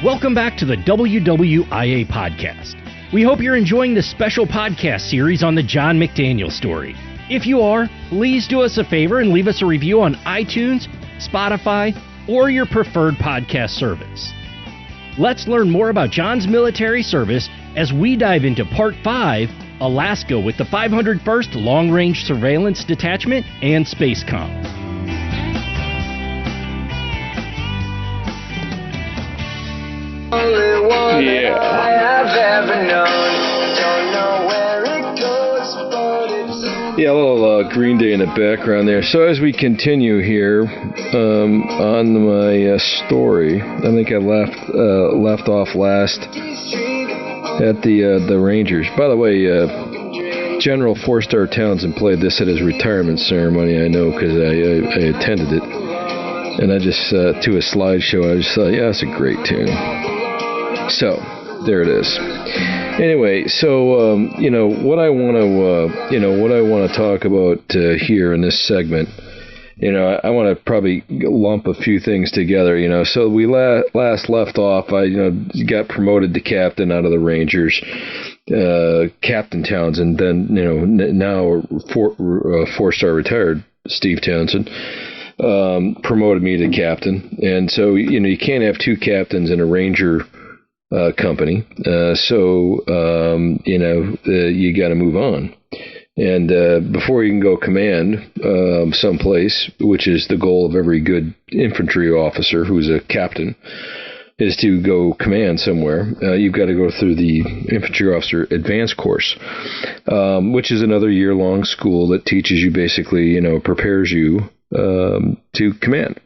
Welcome back to the WWIA Podcast. We hope you're enjoying this special podcast series on the John McDaniel story. If you are, please do us a favor and leave us a review on iTunes, Spotify, or your preferred podcast service. Let's learn more about John's military service as we dive into Part 5, Alaska, with the 501st Long Range Surveillance Detachment and SPACECOM. Yeah. Yeah, a little Green Day in the background there. So as we continue here on my story, I think I left off last at the Rangers. By the way, General 4-Star Townsend played this at his retirement ceremony. I know because I attended it, and I just to a slideshow. I just thought, yeah, that's a great tune. So there it is. Anyway, so what I want to talk about here in this segment, I want to probably lump a few things together. So we last left off. I got promoted to captain out of the Rangers, Captain Townsend. Then now 4-star retired Steve Townsend promoted me to captain, and so you can't have two captains in a Ranger company, so you got to move on, and before you can go command someplace, which is the goal of every good infantry officer who's a captain, is to go command somewhere. You've got to go through the infantry officer advanced course, which is another year-long school that teaches you basically, prepares you to command,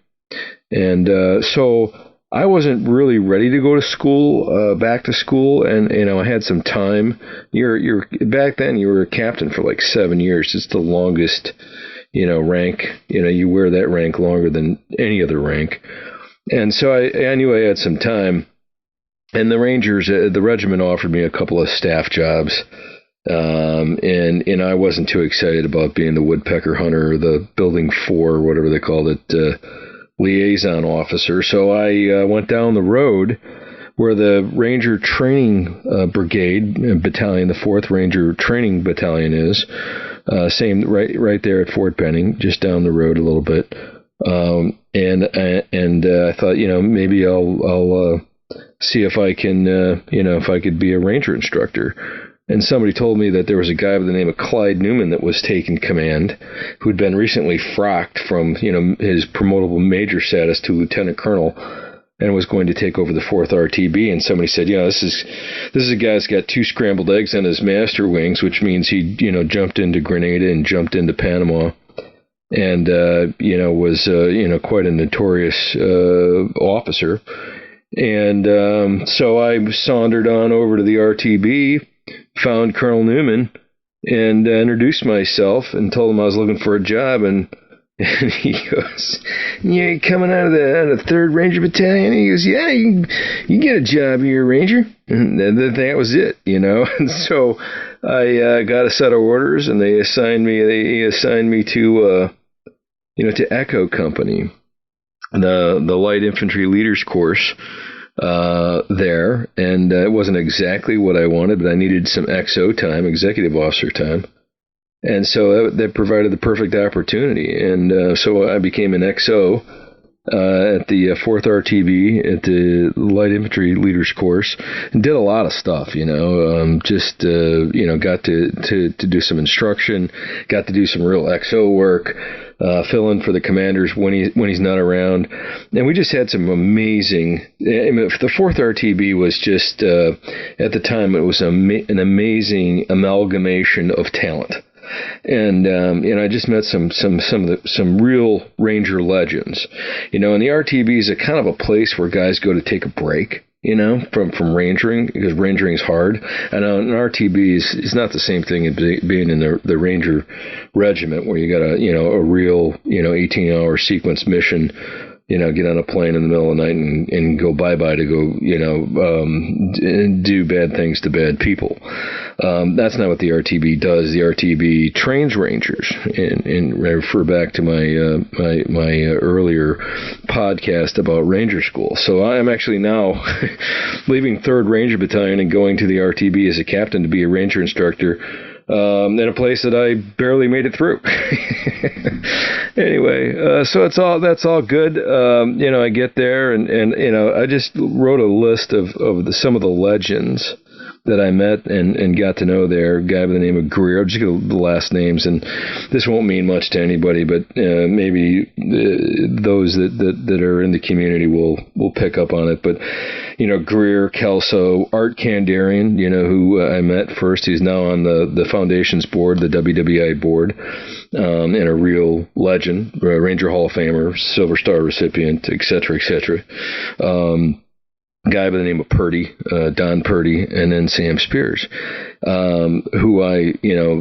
and so I wasn't really ready to go to school, back to school, and I had some time. You're back then you were a captain for like 7 years. It's the longest, rank. You wear that rank longer than any other rank. And so I knew I had some time. And the Rangers, the regiment offered me a couple of staff jobs, and I wasn't too excited about being the woodpecker hunter, or the Building 4, or whatever they called it. Liaison officer. So I went down the road where the Ranger Training Brigade Battalion, the 4th Ranger Training Battalion is, same right there at Fort Benning, just down the road a little bit. And I thought, maybe I'll see if I can, if I could be a Ranger instructor. And somebody told me that there was a guy by the name of Clyde Newman that was taking command, who'd been recently frocked from, his promotable major status to lieutenant colonel, and was going to take over the 4th RTB. And somebody said, this is a guy that's got 2 scrambled eggs on his master wings, which means he, jumped into Grenada and jumped into Panama, and was quite a notorious officer. And so I sauntered on over to the RTB, found Colonel Newman, and introduced myself and told him I was looking for a job, and he goes, "You coming out of the 3rd Ranger Battalion?" And he goes, "Yeah, you get a job here, Ranger." And that was it, And so I got a set of orders, and he assigned me to to Echo Company, the light infantry leaders course there, and it wasn't exactly what I wanted, but I needed some XO time, executive officer time, and so that provided the perfect opportunity, and so I became an XO at the 4th RTB at the light infantry leaders course, and did a lot of stuff, got to do some instruction, got to do some real XO work, fill in for the commanders when he's not around, and we just had some amazing. The 4th RTB was just at the time it was an amazing amalgamation of talent, and I just met some real Ranger legends, and the RTB is a kind of a place where guys go to take a break. From rangering, because rangering is hard. And an RTB is not the same thing as being in the Ranger regiment, where you got a real 18-hour sequence mission. Get on a plane in the middle of the night and go bye-bye to go, do bad things to bad people. That's not what the RTB does. The RTB trains Rangers, and I refer back to my earlier podcast about Ranger School. So I am actually now leaving 3rd Ranger Battalion and going to the RTB as a captain to be a Ranger instructor in a place that I barely made it through. Anyway, so that's all good. I get there and I just wrote a list of some of the legends that I met and got to know there. A guy by the name of Greer. I'll just get the last names, and this won't mean much to anybody, but maybe those that are in the community will pick up on it. But Greer, Kelso, Art Kandarian, who I met first. He's now on the Foundation's board, the WWIA board, and a real legend, Ranger Hall of Famer, Silver Star recipient, et cetera, et cetera. Guy by the name of Purdy, Don Purdy, and then Sam Spears, who I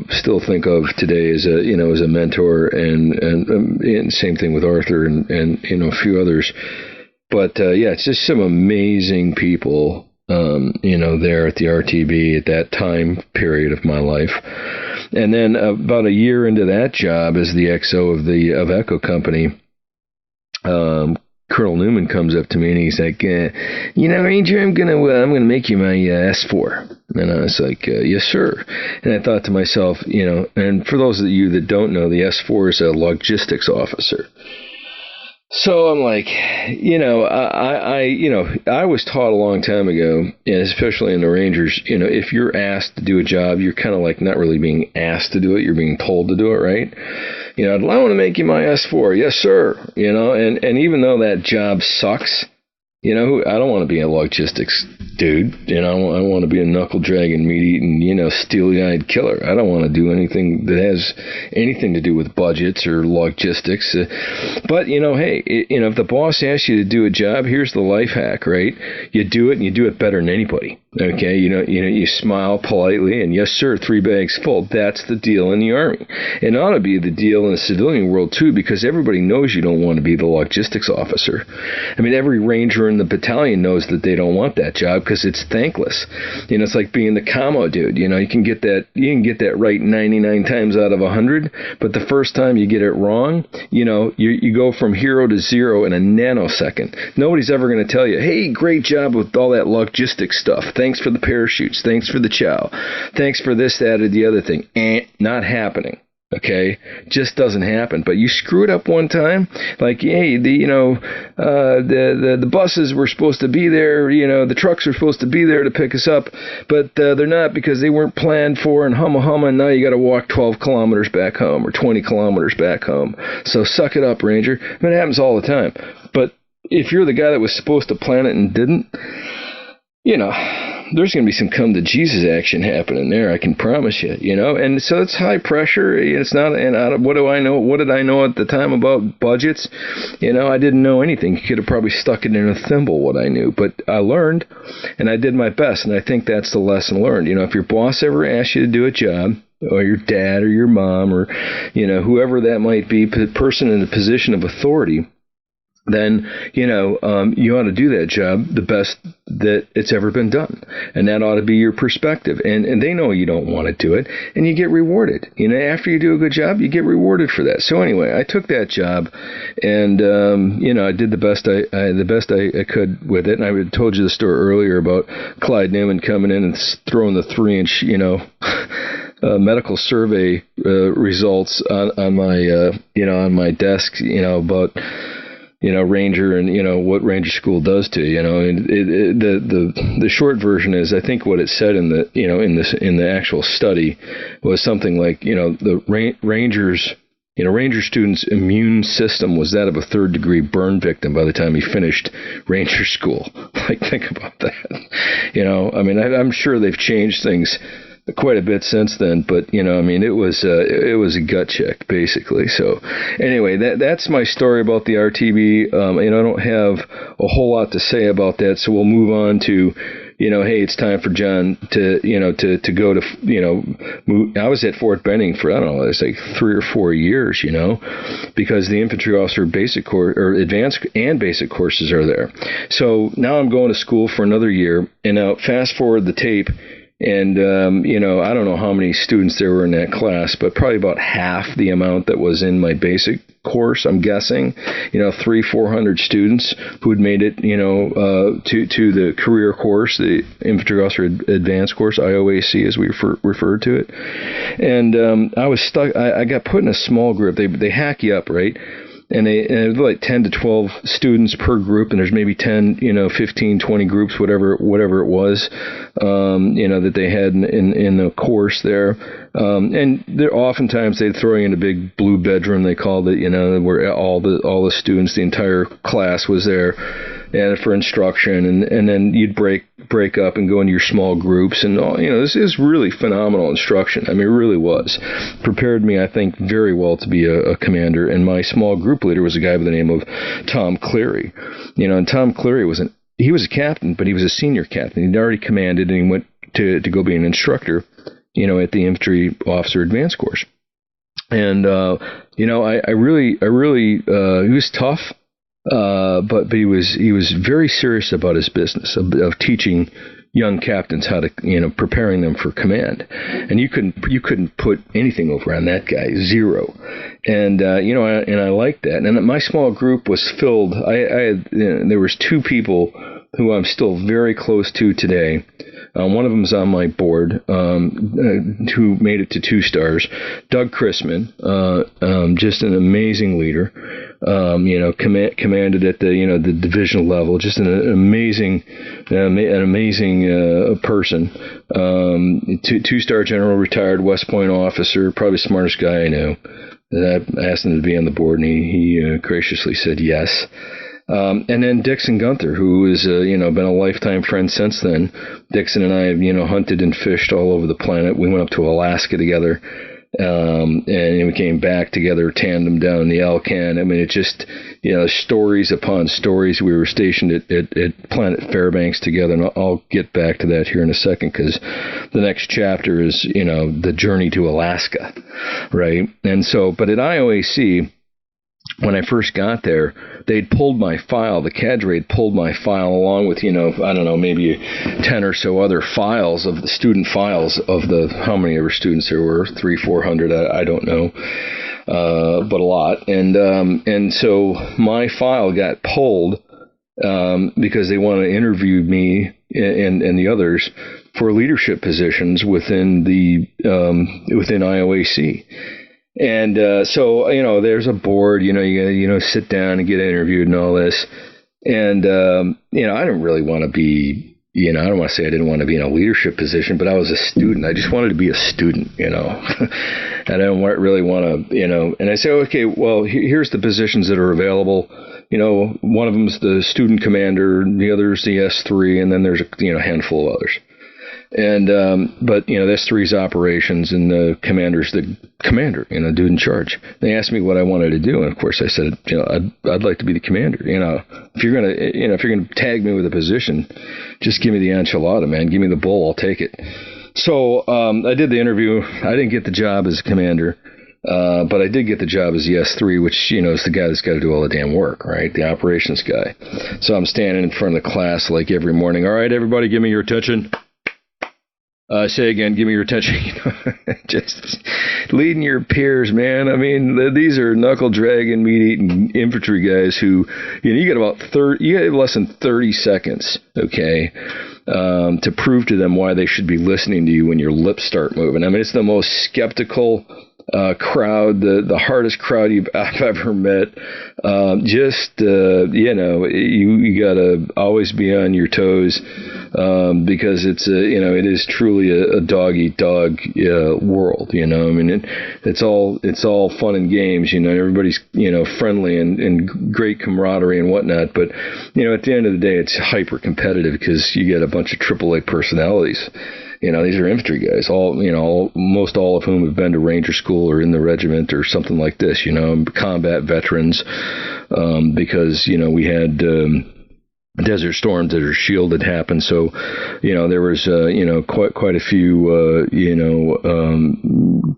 still think of today as a mentor, and same thing with Arthur and a few others. But it's just some amazing people there at the RTB at that time period of my life. And then about a year into that job as the XO of Echo Company, Colonel Newman comes up to me and he's like, Ranger, I'm gonna make you my S4. And I was like, yes, sir. And I thought to myself, and for those of you that don't know, the S4 is a logistics officer. So I'm like, I was taught a long time ago, and especially in the Rangers, if you're asked to do a job, you're kind of like not really being asked to do it, you're being told to do it, right? I want to make you my S4. Yes, sir. And even though that job sucks, I don't want to be a logistics dude. I want to be a knuckle-dragging, meat-eating, steely-eyed killer. I don't want to do anything that has anything to do with budgets or logistics. But, hey, if the boss asks you to do a job, here's the life hack, right? You do it, and you do it better than anybody. Okay, you smile politely, and yes, sir, 3 bags full. That's the deal in the Army. It ought to be the deal in the civilian world, too, because everybody knows you don't want to be the logistics officer. I mean, every Ranger in the battalion knows that they don't want that job because it's thankless. It's like being the commo dude. You can get that right 99 times out of 100, but the first time you get it wrong, you go from hero to zero in a nanosecond. Nobody's ever going to tell you, hey, great job with all that logistics stuff. Thanks for the parachutes. Thanks for the chow. Thanks for this, that, or the other thing. Not happening. Okay, just doesn't happen. But you screw it up one time, like, hey, the buses were supposed to be there, the trucks were supposed to be there to pick us up, but they're not because they weren't planned for, and humma, and now you got to walk 12 kilometers back home or 20 kilometers back home. So suck it up, Ranger. I mean, it happens all the time. But if you're the guy that was supposed to plan it and didn't, there's going to be some come to Jesus action happening there. I can promise you, and so it's high pressure. It's not, and what do I know? What did I know at the time about budgets? I didn't know anything. You could have probably stuck it in a thimble what I knew, but I learned and I did my best. And I think that's the lesson learned. If your boss ever asks you to do a job, or your dad or your mom or, whoever that might be, person in a position of authority, then, you ought to do that job the best that it's ever been done. And that ought to be your perspective. And they know you don't want to do it, and you get rewarded. After you do a good job, you get rewarded for that. So anyway, I took that job, and, I did the best I could with it. And I told you the story earlier about Clyde Newman coming in and throwing the 3-inch, medical survey results on my desk, about Ranger and, what Ranger School does to you, and the short version is, I think what it said in the, in the actual study was something like, the Rangers, Ranger student's immune system was that of a 3rd-degree burn victim by the time he finished Ranger School. Like, think about that. I mean, I'm sure they've changed things quite a bit since then, but it was a gut check basically. So anyway, that's my story about the RTB. I don't have a whole lot to say about that, so we'll move on to hey, it's time for John to to go to I was at Fort Benning for it's like 3 or 4 years, because the infantry officer basic course or advanced and basic courses are there. So now I'm going to school for another year, and now fast forward the tape. And, I don't know how many students there were in that class, but probably about half the amount that was in my basic course, I'm guessing, 300-400 students who had made it, to the career course, the Infantry Officer Advanced course, IOAC as we referred to it. And I was stuck. I got put in a small group. They hack you up, right? And it was like 10 to 12 students per group, and there's maybe 10, 15, 20 groups, whatever it was, that they had in the course there. And oftentimes they'd throw you in a big blue bedroom, they called it, where all the students, the entire class was there, and for instruction, and then you'd break up and go into your small groups, and this is really phenomenal instruction. I mean, it really was. Prepared me, I think, very well to be a commander, and my small group leader was a guy by the name of Tom Cleary. And Tom Cleary was a captain, but he was a senior captain. He'd already commanded, and he went to go be an instructor, at the Infantry Officer Advanced course. And I really he was tough. But he was very serious about his business of teaching young captains how to, preparing them for command. And you couldn't put anything over on that guy, zero. And I liked that. And my small group was filled. There was two people who I'm still very close to today. One of them is on my board, who made it to 2 stars. Doug Chrisman, just an amazing leader. Commanded at the divisional level. Just an amazing person. 2-star general, retired West Point officer, probably the smartest guy I know. I asked him to be on the board, and he graciously said yes. And then Dixon Gunther, who has been a lifetime friend since then. Dixon and I have hunted and fished all over the planet. We went up to Alaska together, and we came back together, tandem down in the Alcan. I mean, it just stories upon stories. We were stationed at Planet Fairbanks together, and I'll get back to that here in a second, because the next chapter is the journey to Alaska, right? And so, but at IOAC, when I first got there, they'd pulled my file. The cadre had pulled my file along with, maybe 10 or so other files of the student files of how many ever students there were, 300-400, I don't know, but a lot. And so my file got pulled because they wanted to interview me and the others for leadership positions within IOAC. And so there's a board. You gotta sit down and get interviewed and all this. And I didn't really want to be. I don't want to say I didn't want to be in a leadership position, but I was a student. I just wanted to be a student. And I don't really want to. And I say, okay, well, here's the positions that are available. One of them's the student commander, the other's the S3, and then there's a handful of others. And but S3's operations, and the commander's the commander, dude in charge. They asked me what I wanted to do, and of course I said, I'd like to be the commander. If you're gonna tag me with a position, just give me the enchilada, man. Give me the bowl, I'll take it. So I did the interview. I didn't get the job as commander, but I did get the job as the S3, which is the guy that's got to do all the damn work, right? The operations guy. So I'm standing in front of the class like every morning. All right, everybody, give me your attention. Say again, give me your attention. Just leading your peers, man. I mean, these are knuckle dragging, meat eating infantry guys who, you get less than 30 seconds, okay, to prove to them why they should be listening to you when your lips start moving. I mean, it's the most skeptical crowd, the hardest crowd I've ever met. You gotta always be on your toes, because it's it is truly a dog eat dog world. I mean, it's all fun and games. Everybody's friendly and great camaraderie and whatnot. But at the end of the day, it's hyper competitive because you get a bunch of AAA personalities. These are infantry guys, most all of whom have been to Ranger School or in the regiment or something like this, combat veterans, because, we had Desert Storm, Desert Shield had happened. So, there was, quite a few,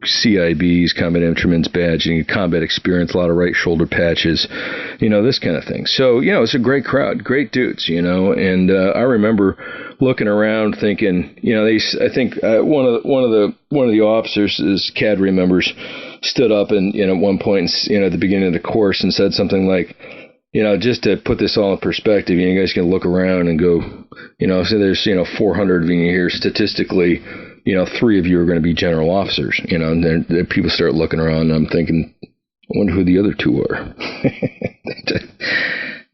CIBs, Combat Infantryman's Badge, combat experience, a lot of right shoulder patches, this kind of thing. So, it's a great crowd, great dudes, and I remember looking around thinking, I think one of the officers, his cadre members, stood up and, at one point, at the beginning of the course and said something like, just to put this all in perspective, you guys can look around and go, so there's, 400 of you here. Statistically, 3 of you are going to be general officers, and then people start looking around and I'm thinking, I wonder who the other 2 are.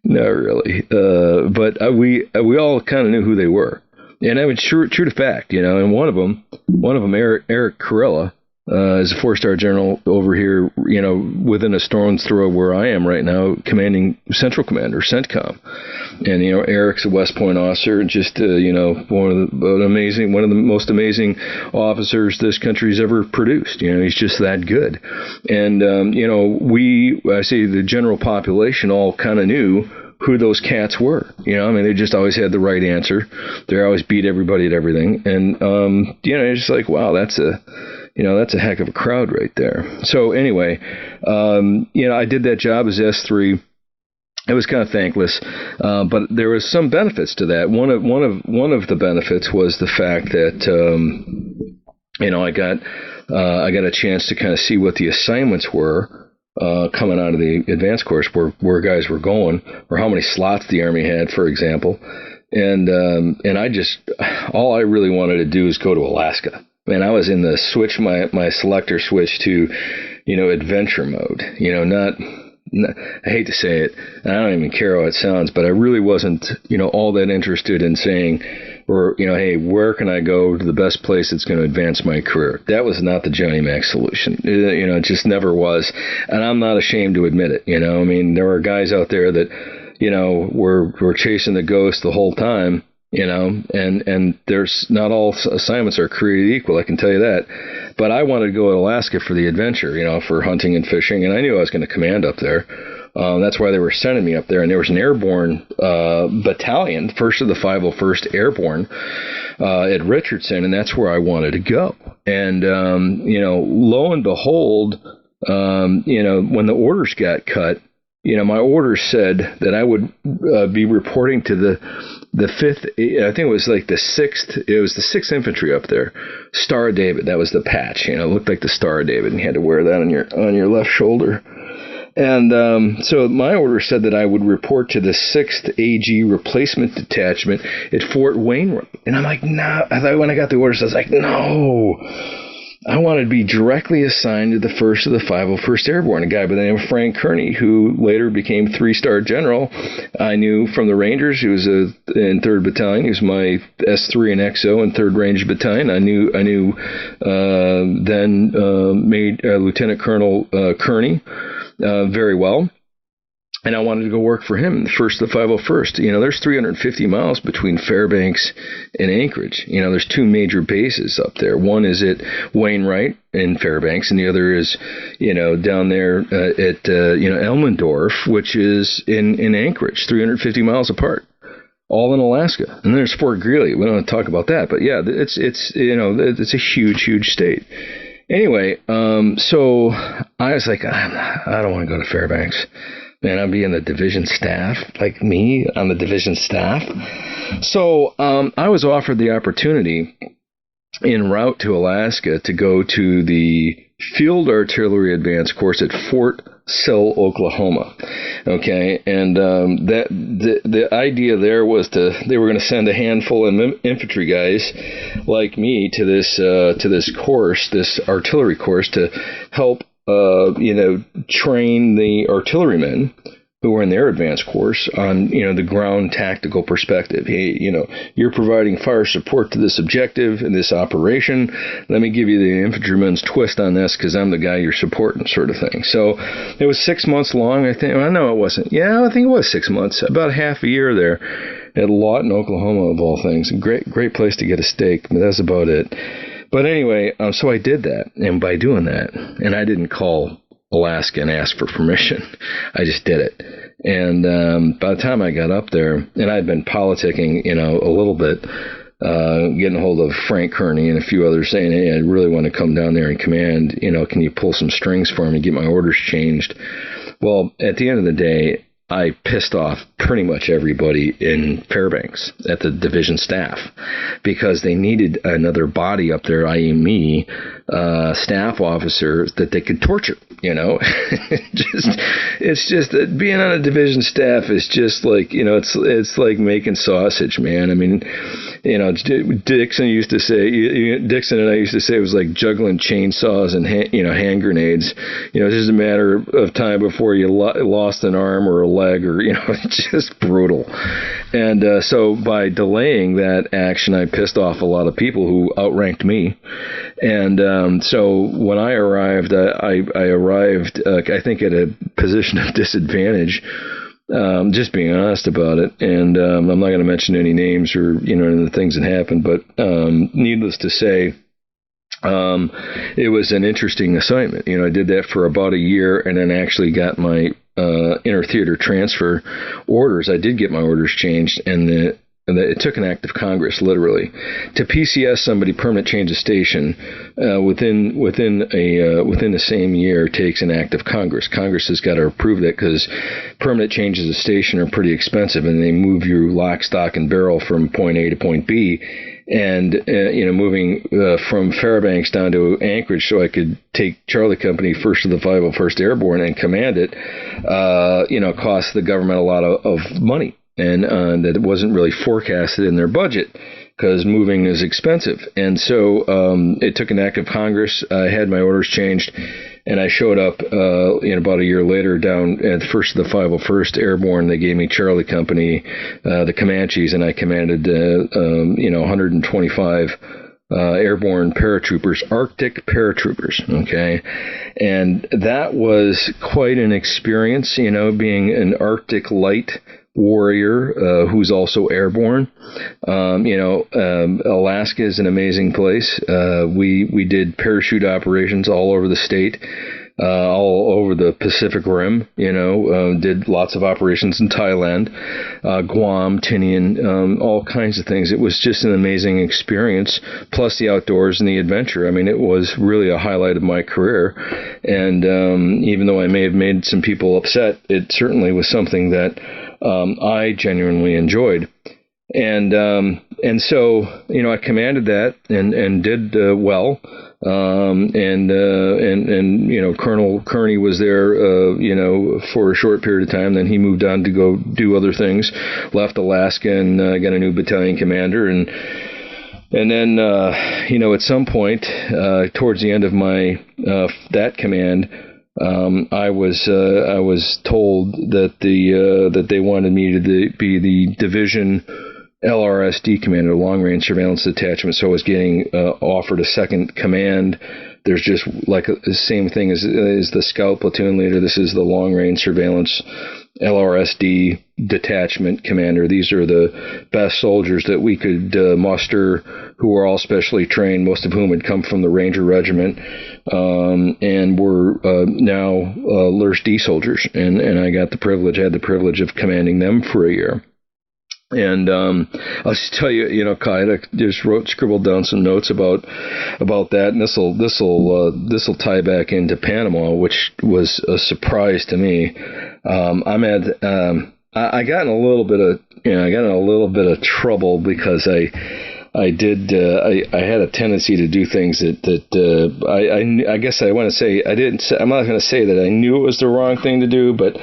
Not really. But we all kind of knew who they were. And I mean, true to fact, and one of them, Eric Corella, is a 4-star general over here, within a stone's throw where I am right now, commanding Central Command or CENTCOM. And, Eric's a West Point officer, and just, one of the most amazing officers this country's ever produced. He's just that good. And, I say the general population all kind of knew who those cats were. They just always had the right answer. They always beat everybody at everything. And, it's just like, wow, that's a heck of a crowd right there. So anyway, I did that job as S3. It was kind of thankless, but there was some benefits to that. One of the benefits was the fact that, I got a chance to kind of see what the assignments were, coming out of the advanced course, where guys were going, or how many slots the Army had, for example. And all I really wanted to do is go to Alaska. Man, I was in the switch, my selector switch to, adventure mode. I hate to say it, and I don't even care how it sounds, but I really wasn't, all that interested in saying, or, hey, where can I go to the best place that's going to advance my career? That was not the Johnny Mac solution. It just never was. And I'm not ashamed to admit it. There were guys out there that, were chasing the ghost the whole time. And there's not all assignments are created equal, I can tell you that. But I wanted to go to Alaska for the adventure, for hunting and fishing, and I knew I was going to command up there. That's why they were sending me up there. And there was an airborne battalion, first of the 501st Airborne, at Richardson, and that's where I wanted to go. And, lo and behold, when the orders got cut, my orders said that I would be reporting to the 5th, I think it was like the 6th, it was the 6th Infantry up there, Star of David. That was the patch, it looked like the Star of David, and you had to wear that on your left shoulder. And so my order said that I would report to the 6th AG Replacement Detachment at Fort Wainwright. And I'm like, nah. I thought when I got the orders, I was like, no. I wanted to be directly assigned to the 1st of the 501st Airborne, a guy by the name of Frank Kearney, who later became 3-star general. I knew from the Rangers. He was in 3rd Battalion. He was my S3 and XO in 3rd Ranger Battalion. I knew then Lieutenant Colonel Kearney very well. And I wanted to go work for him, the 1st of the 501st. There's 350 miles between Fairbanks and Anchorage. There's 2 major bases up there. One is at Wainwright in Fairbanks, and the other is, down there at, Elmendorf, which is in Anchorage, 350 miles apart. All in Alaska. And there's Fort Greely. We don't want to talk about that. But yeah, it's a huge, huge state. Anyway, so I was like, I don't want to go to Fairbanks. Man, I'd be in the division staff, like me on the division staff. So I was offered the opportunity en route to Alaska to go to the Field Artillery Advanced Course at Fort Sill, Oklahoma. Okay, and the idea there was they were going to send a handful of infantry guys like me to this course, this artillery course, to help train the artillerymen who were in their advanced course on, the ground tactical perspective. Hey, you're providing fire support to this objective in this operation. Let me give you the infantryman's twist on this because I'm the guy you're supporting, sort of thing. So it was 6 months long, I think. Well, no, it wasn't. Yeah, I think it was 6 months. About half a year there at Lawton, Oklahoma, of all things. Great place to get a steak, but that's about it. But anyway, so I did that, and by doing that, and I didn't call Alaska and ask for permission, I just did it. And by the time I got up there, and I'd been politicking, a little bit, getting a hold of Frank Kearney and a few others saying, hey, I really want to come down there and command, can you pull some strings for me, get my orders changed? Well, at the end of the day, I pissed off pretty much everybody in Fairbanks at the division staff because they needed another body up there, i.e. me, staff officer that they could torture, It's just that being on a division staff is just like, it's like making sausage, man. I mean, Dixon and I used to say it was like juggling chainsaws and hand grenades. It's just a matter of time before you lost an arm or a leg, or it's just brutal. And so by delaying that action, I pissed off a lot of people who outranked me. And so when I arrived, I arrived, I think, at a position of disadvantage. Just being honest about it. And I'm not going to mention any names or the things that happened, but needless to say, it was an interesting assignment. I did that for about a year, and then actually got my inter-theater transfer orders. I did get my orders changed, and it took an act of Congress, literally, to PCS somebody permanent change of station within the same year takes an act of Congress. Congress has got to approve that because permanent changes of station are pretty expensive, and they move you lock, stock, and barrel from point A to point B. And moving from Fairbanks down to Anchorage so I could take Charlie Company first of the 501st Airborne and command it, cost the government a lot of money. And that it wasn't really forecasted in their budget because moving is expensive. And so it took an act of Congress. I had my orders changed, and I showed up about a year later down at the first of the 501st Airborne. They gave me Charlie Company, the Comanches, and I commanded 125 airborne paratroopers, Arctic paratroopers, okay? And that was quite an experience, being an Arctic light warrior who's also airborne. Alaska is an amazing place. We did parachute operations all over the state, all over the Pacific Rim. Did lots of operations in Thailand, Guam, Tinian, all kinds of things. It was just an amazing experience, plus the outdoors and the adventure. I mean, it was really a highlight of my career. And even though I may have made some people upset, it certainly was something that I genuinely enjoyed. And so, I commanded that and did well. Colonel Kearney was there, for a short period of time. Then he moved on to go do other things, left Alaska and got a new battalion commander. And then, at some point, towards the end of my, that command, I was told that that they wanted me to be the division LRSD commander, long range surveillance detachment. So I was getting offered a second command. There's just like the same thing as the scout platoon leader. This is the long range surveillance LRSD detachment commander. These are the best soldiers that we could muster, who were all specially trained, most of whom had come from the Ranger Regiment, and were now LRSD soldiers. And I had the privilege of commanding them for a year. And I'll just tell you, Kai, I just scribbled down some notes about that, and this will tie back into Panama, which was a surprise to me. I got in a little bit of trouble because I had a tendency to do things that I guess I want to say I didn't. I'm not going to say that I knew it was the wrong thing to do, but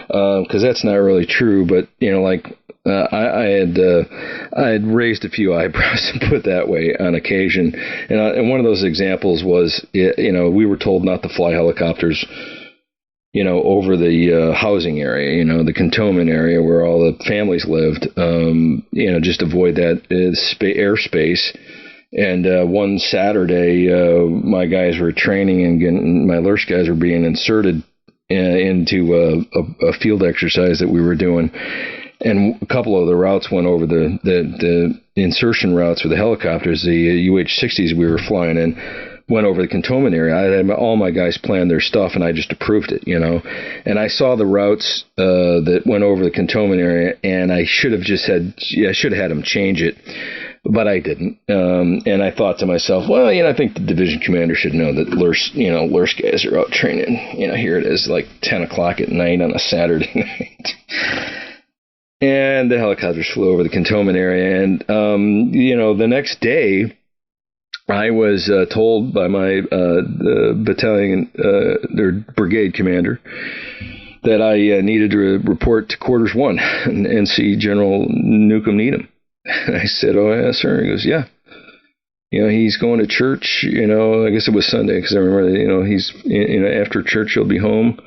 because that's not really true. But I had raised a few eyebrows, to put it that way, on occasion. And one of those examples was, we were told not to fly helicopters, over the housing area, the cantonment area where all the families lived, just avoid that airspace. And one Saturday, my guys were training and my LRS guys were being inserted into a field exercise that we were doing. And a couple of the routes went over the insertion routes for the helicopters, the UH-60s we were flying in, went over the cantonment area. I had all my guys plan their stuff, and I just approved it, And I saw the routes that went over the cantonment area, and I should have had them change it. But I didn't. And I thought to myself, well, I think the division commander should know that LRS guys are out training. Here it is, like 10 o'clock at night on a Saturday night. And the helicopters flew over the cantonment area. And, the next day, I was told by my battalion, their brigade commander, that I needed to report to Quarters 1 and see General Newcomb Needham. I said, oh, yeah, sir. He goes, yeah. He's going to church, I guess it was Sunday, because I remember, he's, after church, he'll be home.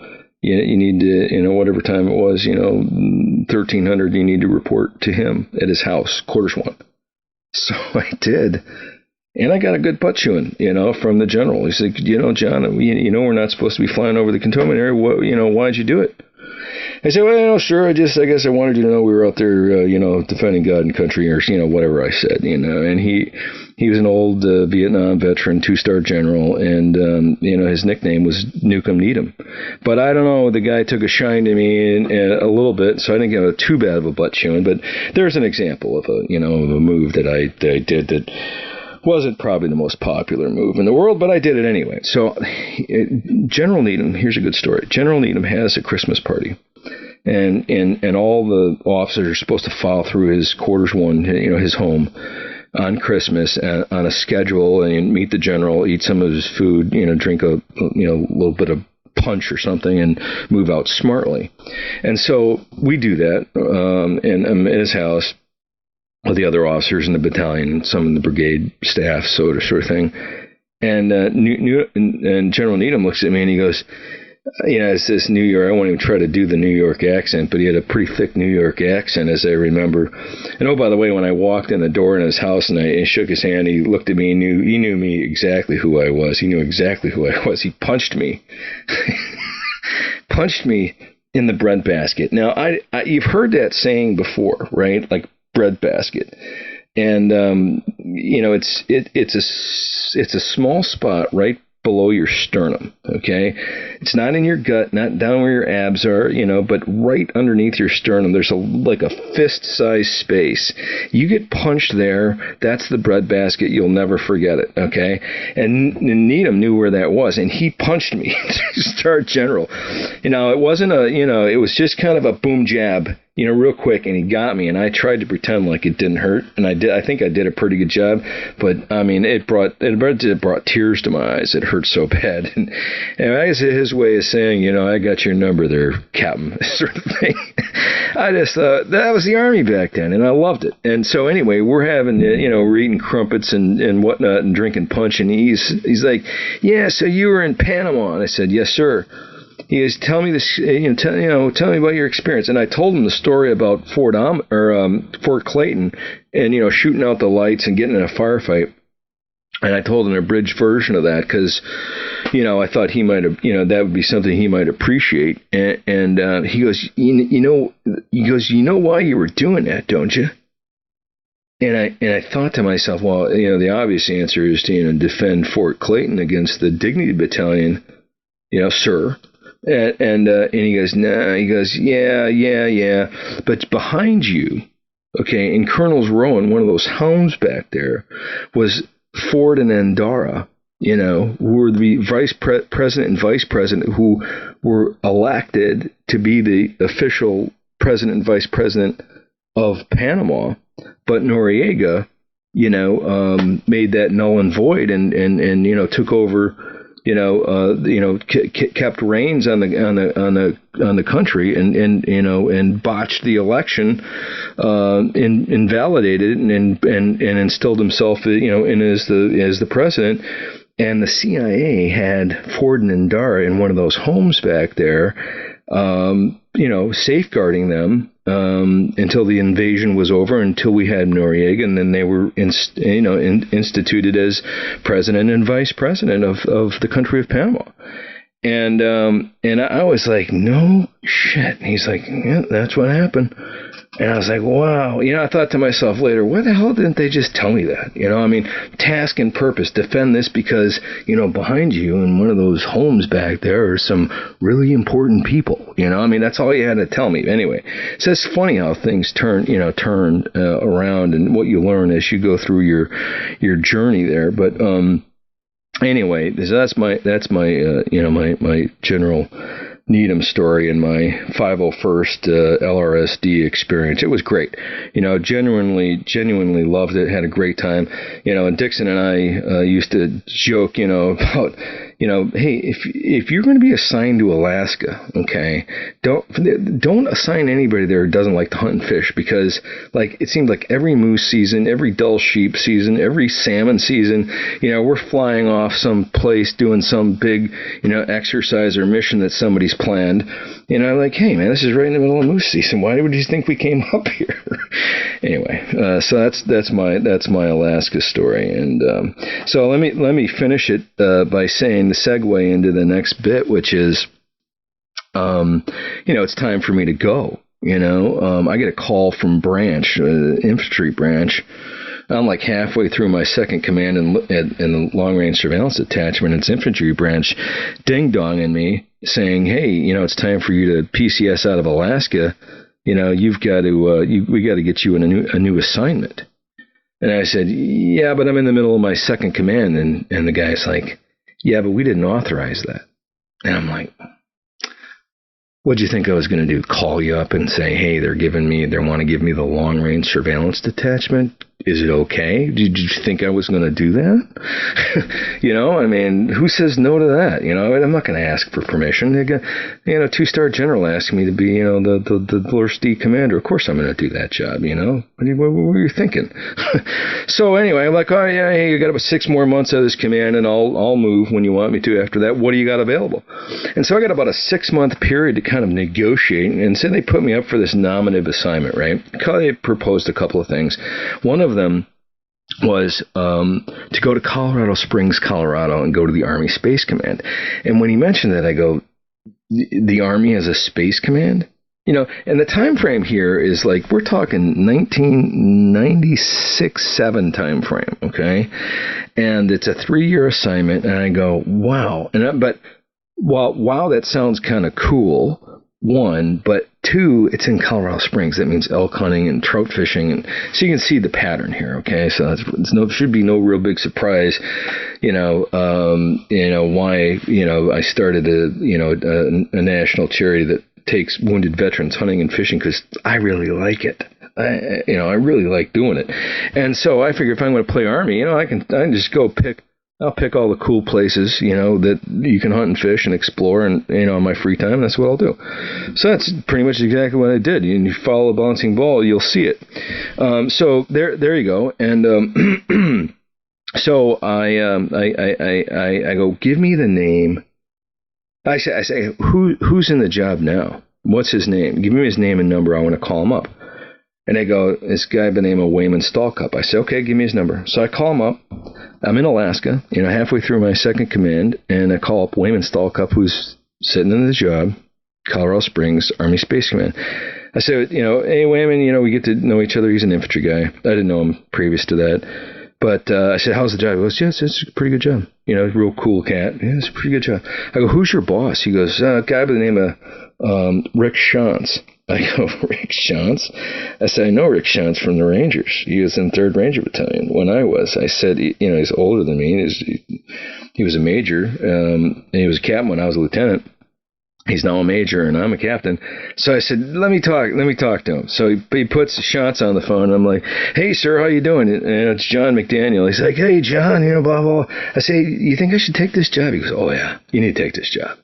You need to, whatever time it was, 1300, you need to report to him at his house, Quarters 1. So I did. And I got a good butt chewing, from the general. He said, John, we're not supposed to be flying over the cantonment area. Why'd you do it? I said, well, sure. I guess I wanted you to know we were out there, defending God and country, or, whatever I said, And he was an old Vietnam veteran, 2-star general, and, his nickname was Newcomb Needham. But I don't know, the guy took a shine to me a little bit, so I didn't get too bad of a butt chewing. But there's an example of a move that I did that wasn't probably the most popular move in the world, but I did it anyway. So General Needham, here's a good story. General Needham has a Christmas party. And all the officers are supposed to file through his Quarters 1, his home, on Christmas on a schedule, and meet the general, eat some of his food, drink a little bit of punch or something, and move out smartly. And so we do that, and I'm at his house with the other officers in the battalion and some of the brigade staff, sort of thing. And General Needham looks at me and he goes, it's this New York, I won't even try to do the New York accent, but he had a pretty thick New York accent, as I remember. And oh, by the way, when I walked in the door in his house and I shook his hand, he looked at me and he knew me exactly who I was. He knew exactly who I was. He punched me. Punched me in the breadbasket. Now, you've heard that saying before, right? Like breadbasket. And, it's a small spot right below your sternum, okay? It's not in your gut, not down where your abs are, but right underneath your sternum. There's like a fist-sized space. You get punched there, that's the breadbasket. You'll never forget it, okay? And Needham knew where that was, and he punched me, Star General. It wasn't it was just kind of a boom jab, real quick, and he got me, and I tried to pretend like it didn't hurt, and I did. I think I did a pretty good job, but I mean, it brought tears to my eyes. It hurt so bad, and I guess his way of saying, I got your number there, Captain, sort of thing. I just thought that was the Army back then, and I loved it. And so anyway, we're having, we're eating crumpets and whatnot and drinking punch, and he's like, yeah, so you were in Panama, and I said, yes, sir. He goes, tell me this, tell me about your experience. And I told him the story about Fort Clayton and, shooting out the lights and getting in a firefight. And I told him an abridged version of that because, I thought he might have, that would be something he might appreciate. And he goes, you know why you were doing that, don't you? And I thought to myself, well, the obvious answer is to, defend Fort Clayton against the Dignity Battalion, sir. And he goes, nah, he goes, yeah. But behind you, okay, in Colonel's Row, in one of those homes back there, was Ford and Andara, who were the president and vice president who were elected to be the official president and vice president of Panama. But Noriega, made that null and void and took over. Kept reins on the country and botched the election, invalidated it and instilled himself, in as the president. And the CIA had Ford and Ndara in one of those homes back there, safeguarding them until the invasion was over, until we had Noriega, and then they were instituted as president and vice president of the country of Panama. And I was like, no shit. And he's like, yeah, that's what happened. And I was like, wow. I thought to myself later, why the hell didn't they just tell me that? I mean, task and purpose, defend this because, behind you in one of those homes back there are some really important people. I mean, that's all you had to tell me. Anyway, so it's funny how things turn around and what you learn as you go through your journey there. But, anyway, that's my my general Needham story and my 501st LRSD experience. It was great. Genuinely loved it. Had a great time. And Dixon and I used to joke, about, hey, if you're going to be assigned to Alaska, okay, don't assign anybody there who doesn't like to hunt and fish, because it seems like every moose season, every dull sheep season, every salmon season, we're flying off some place doing some big, exercise or mission that somebody's planned. I'm like, hey man, this is right in the middle of moose season. Why would you think we came up here? Anyway, so that's my Alaska story, and so let me finish it by saying the segue into the next bit, which is, it's time for me to go. I get a call from branch, infantry branch. I'm like halfway through my second command in the long-range surveillance detachment. It's infantry branch ding-donging me, saying, hey, it's time for you to PCS out of Alaska. You've got to, we got to get you a new assignment. And I said, yeah, but I'm in the middle of my second command. And the guy's like, yeah, but we didn't authorize that. And I'm like, what'd you think I was going to do? Call you up and say, hey, they want to give me the long-range surveillance detachment? Is it okay? Did you think I was going to do that? I mean, who says no to that? I'm not going to ask for permission. They got, two-star general asking me to be, the LRSD commander. Of course I'm going to do that job, What were you thinking? So anyway, I'm like, oh yeah, hey, you got about 6 more months out of this command, and I'll move when you want me to after that. What do you got available? And so I got about a 6-month period to kind of negotiate, and so they put me up for this nominative assignment, right? They proposed a couple of things. One of them was to go to Colorado Springs, Colorado, and go to the Army Space Command. And when he mentioned that, I go, the Army has a space command? And the time frame here is we're talking 1996-7 time frame, okay? And it's a 3-year assignment, and I go, wow. But wow, that sounds kind of cool. 1, but 2, it's in Colorado Springs. That means elk hunting and trout fishing, and so you can see the pattern here. Okay, so should be no real big surprise. Why I started a national charity that takes wounded veterans hunting and fishing, because I really like it. I really like doing it, and so I figure if I'm going to play Army, I can just go I'll pick all the cool places, that you can hunt and fish and explore, and, on my free time, that's what I'll do. So that's pretty much exactly what I did. You follow a bouncing ball, you'll see it. So there you go. And so I go, give me the name. I say, who's in the job now? What's his name? Give me his name and number. I want to call him up. And they go, this guy by the name of Wayman Stallcup. I say, okay, give me his number. So I call him up. I'm in Alaska, halfway through my second command, and I call up Wayman Stallcup, who's sitting in the job, Colorado Springs, Army Space Command. I said, hey, Wayman, we get to know each other. He's an infantry guy. I didn't know him previous to that. But I said, how's the job? He goes, yes, it's a pretty good job. Real cool cat. Yeah, it's a pretty good job. I go, who's your boss? He goes, a guy by the name of Rick Shantz. I go, Rick Shantz? I said, I know Rick Shantz from the Rangers. He was in 3rd Ranger Battalion when I was. I said, he's older than me. He was a major, and he was a captain when I was a lieutenant. He's now a major, and I'm a captain. So I said, let me talk to him. So he puts Shantz on the phone, and I'm like, hey, sir, how you doing? And it's John McDaniel. He's like, hey, John, blah, blah, blah. I say, you think I should take this job? He goes, oh, yeah, you need to take this job.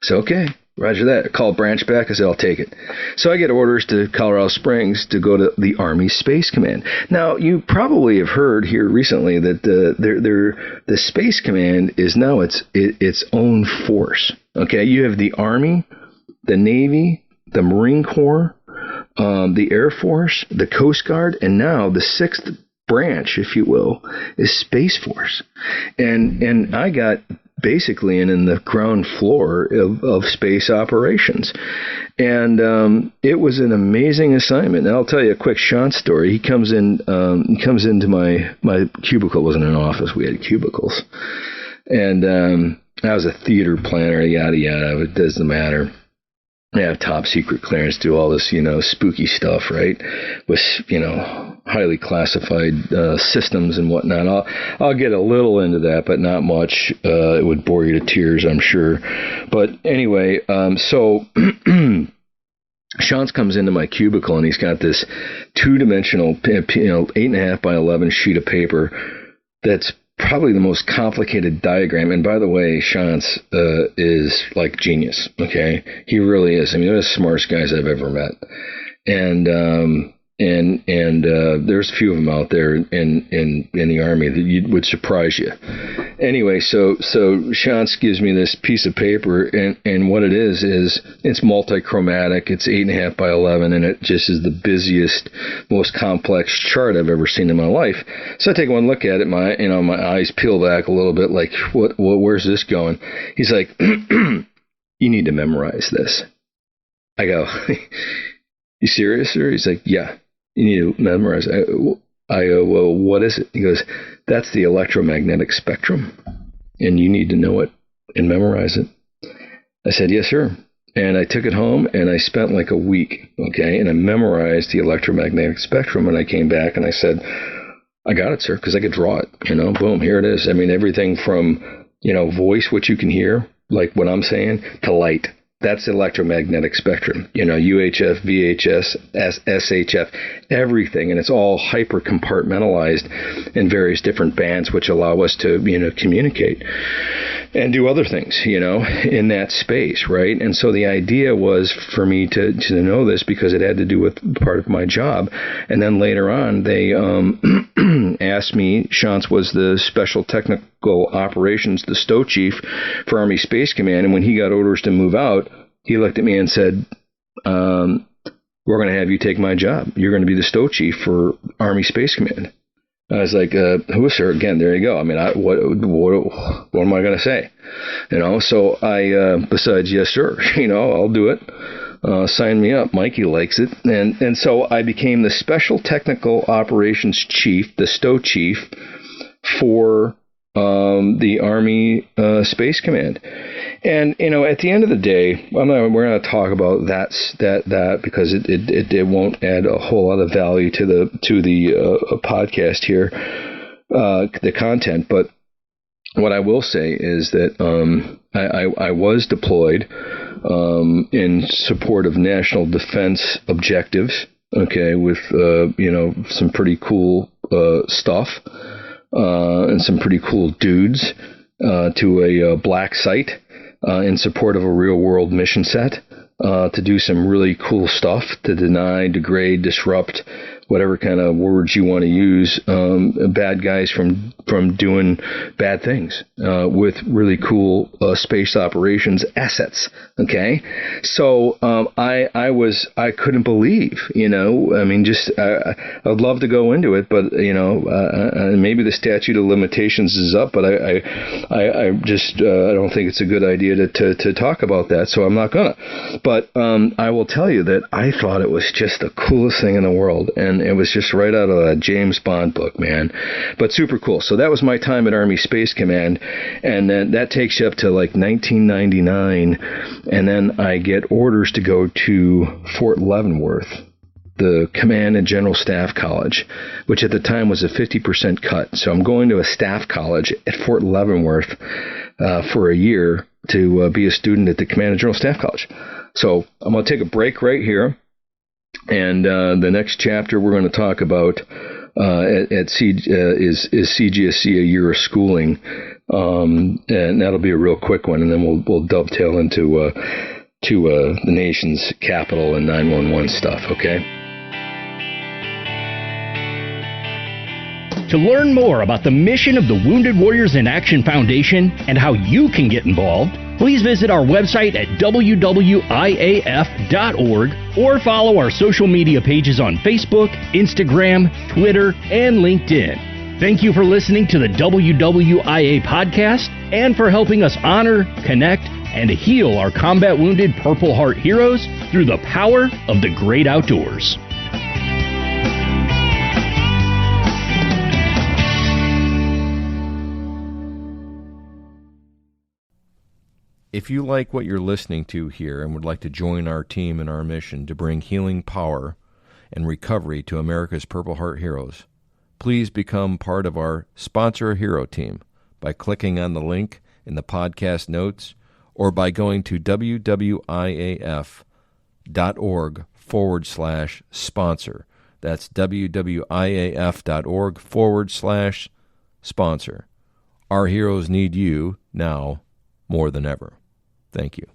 So, okay. Roger that. I called branch back. I said, I'll take it. So I get orders to Colorado Springs to go to the Army Space Command. Now, you probably have heard here recently that the Space Command is now its own force. Okay, you have the Army, the Navy, the Marine Corps, the Air Force, the Coast Guard, and now the 6th branch, if you will, is Space Force. And I got basically in the ground floor of space operations. And it was an amazing assignment. And I'll tell you a quick Sean story. He comes into my cubicle. It wasn't an office. We had cubicles. And I was a theater planner, yada, yada. It doesn't matter. I have top secret clearance, do all this, spooky stuff, right? With, highly classified systems and whatnot. I'll get a little into that, but not much. It would bore you to tears, I'm sure. But anyway, so Sean comes into my cubicle and he's got this two-dimensional, 8.5 by 11 sheet of paper that's probably the most complicated diagram. And by the way, Sean's is like genius. Okay, he really is. I mean, they're the smartest guys I've ever met. And there's a few of them out there in the Army that would surprise you. Anyway, so Shantz gives me this piece of paper, and what it is it's multichromatic. It's 8.5 by 11, and it just is the busiest, most complex chart I've ever seen in my life. So I take one look at it, my eyes peel back a little bit, like what where's this going? He's like, you need to memorize this. I go, you serious, sir? He's like, yeah. You need to memorize it. I go, well, what is it? He goes, that's the electromagnetic spectrum, and you need to know it and memorize it. I said, yes, sir. And I took it home, and I spent like a week, okay, and I memorized the electromagnetic spectrum, and I came back, and I said, I got it, sir, because I could draw it, boom, here it is. I mean, everything from, voice, which you can hear, like what I'm saying, to light. That's the electromagnetic spectrum, UHF, VHF, SHF, everything. And it's all hyper compartmentalized in various different bands, which allow us to, communicate and do other things, in that space, right? And so the idea was for me to know this because it had to do with part of my job. And then later on, they asked me, Shantz was the Special Technical Operations, the STO chief for Army Space Command. And when he got orders to move out, he looked at me and said, we're going to have you take my job. You're going to be the STO chief for Army Space Command. I was like, who, sir? Again, there you go. I mean, what am I going to say? So I, besides, yes, sir, I'll do it. Sign me up. Mikey likes it. And so I became the Special Technical Operations Chief, the STO chief for the Army Space Command. And, at the end of the day, we're going to talk about that because it won't add a whole lot of value to the podcast here, the content. But what I will say is that I was deployed in support of national defense objectives, okay, with, some pretty cool stuff and some pretty cool dudes to a black site. In support of a real-world mission set, to do some really cool stuff, to deny, degrade, disrupt, whatever kind of words you want to use, bad guys from doing bad things with really cool space operations assets. Okay, so I couldn't believe, I mean, just I'd love to go into it, but maybe the statute of limitations is up, but I don't think it's a good idea to talk about that, so I'm not gonna. But I will tell you that I thought it was just the coolest thing in the world, and it was just right out of a James Bond book, man. But super cool. So that was my time at Army Space Command, and then that takes you up to like 1999, and then I get orders to go to Fort Leavenworth, the Command and General Staff College, which at the time was a 50% cut. So I'm going to a staff college at Fort Leavenworth for a year to be a student at the Command and General Staff College. So I'm going to take a break right here. And the next chapter we're going to talk about is CGSC, a year of schooling, and that'll be a real quick one, and then we'll dovetail into the nation's capital and 911 stuff. Okay. To learn more about the mission of the Wounded Warriors in Action Foundation and how you can get involved, please visit our website at WWIAF.org or follow our social media pages on Facebook, Instagram, Twitter, and LinkedIn. Thank you for listening to the WWIA Podcast and for helping us honor, connect, and heal our combat wounded Purple Heart heroes through the power of the great outdoors. If you like what you're listening to here and would like to join our team in our mission to bring healing power and recovery to America's Purple Heart heroes, please become part of our Sponsor a Hero team by clicking on the link in the podcast notes or by going to wwiaf.org/sponsor. That's wwiaf.org/sponsor. Our heroes need you now more than ever. Thank you.